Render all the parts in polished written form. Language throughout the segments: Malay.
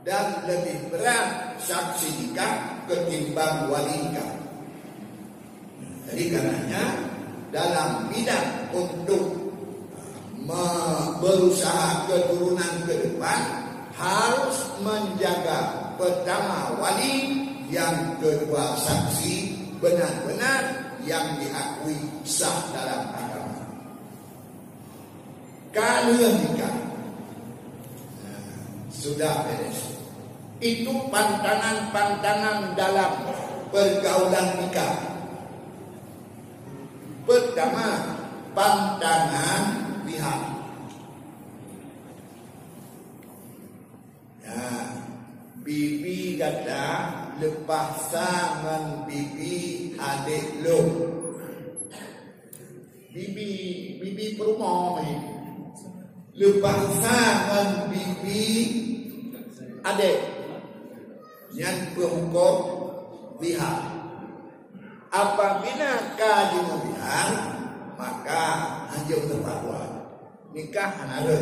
dan lebih berat saksi nikah ketimbang wali nikah. Jadi karenanya dalam bidang untuk berusaha keturunan ke depan harus menjaga pertama wali, yang kedua saksi benar-benar yang diakui sah dalam agama. Kalau nikah sudah beres. Itu pantangan-pantangan dalam pergaulan nikah. Pertama, pantangan pihak. Ya, bibi kata lepas sangan bibi adik lo. Bibi perumah ni. Lepas sangan bibi adik yang pengkop pihak. Apabila kaji membiar, maka hanya tempat buat nikah ada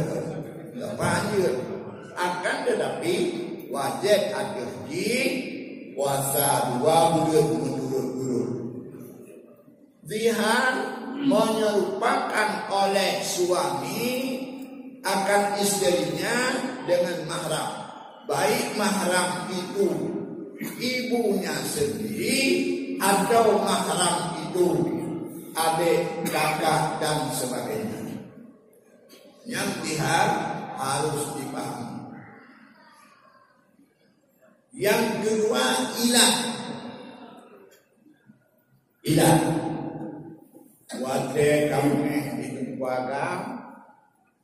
lepas akan tetapi wajib ada di puasa 2 bulan berturut-turut. Zihar menyerupakan oleh suami akan istrinya dengan mahram, baik mahram itu ibunya sendiri atau mahram itu adik, kakak dan sebagainya. Yang pihak harus dipahami. Yang kedua, ilah wajib kami di keluarga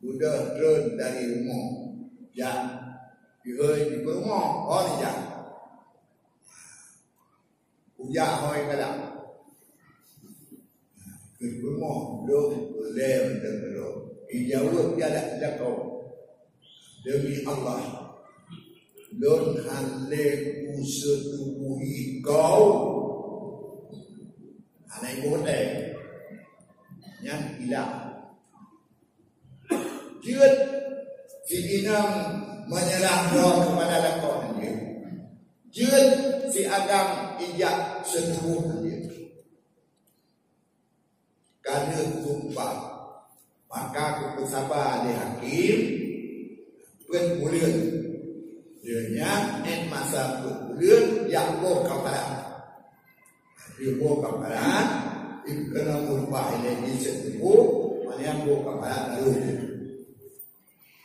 sudah turun dari rumah ya di rumah orang ya ujar hoi kada ke rumah belum boleh berdoa dijawab tiada jatuh demi Allah don haleku setubuhi kau anak ibu hotel yang hilang jut si inang menyerah roh kepada lakon dia jut si agam ijak setubuh dia karena tumpah maka aku sabar di hakim penmulian dia en masa penmulian yang boh kaparan dia boh kaparan itu kena tumpah ini setubuh mana yang boh kaparan lalu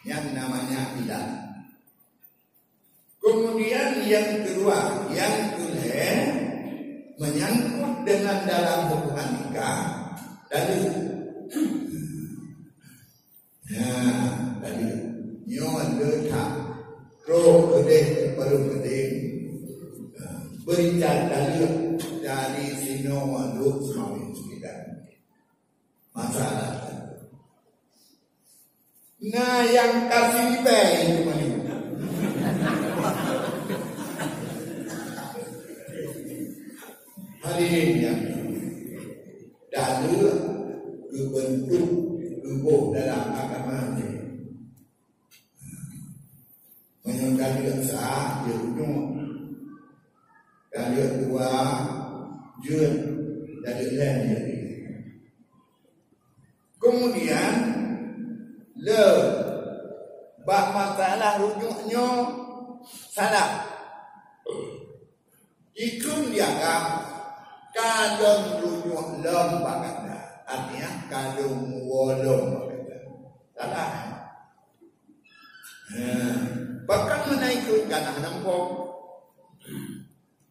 yang namanya ilah. Kemudian yang kedua, yang kuleh menyangkut dengan dalam hubungan nikah dari nyon letak roh kedeh perlu kedeh berikan dari sino waduk semawin sekitar masalah. Nah yang kasih bayi itu mana? Hari ini yang dalil bentuk tubuh dalam agama ini menyangkali sah ujung dalil dua jun dalil lain. Kemudian bak masalah rujuknya salah. Ikun dianggap kalau rujuk lembak kata, artinya kalau wolong kata salah. Pekan menaikkan karena nampok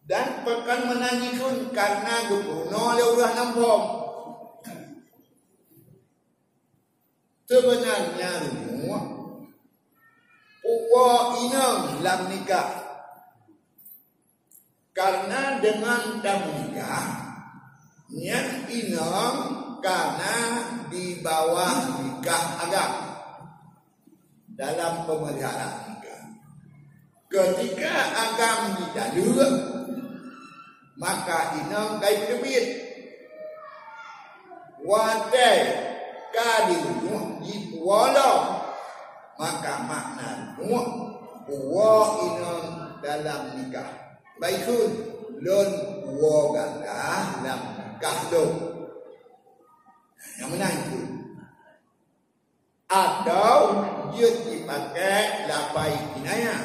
dan pekan menaikkan karena gubernur lewat nampok. Sebenarnya uwa inang lam nikah karena dengan dam nikah yang inang karena di bawah nikah agama dalam pemeliharaan nikah. Ketika agama didalur maka inang kait kebit wadai kadi di walau maka makna nuh uwa inang dalam nikah. Baikun lon uwa ganda dalam nikah tu. Yang mana itu? Atau dia dipakai lapai kinaya.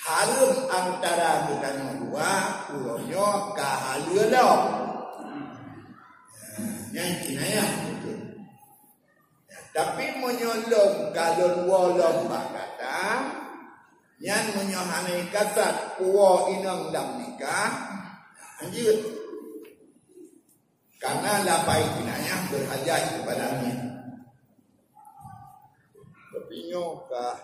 Harum antara kita dua, ulonya kahalulah. Yang kinaya itu. Tapi menyolong kalau walau kata, yang menyohanai kata uwa inang dalam nikah, lanjut. Karena lapai kinaya berhajat kepadanya. Tapi nyokah.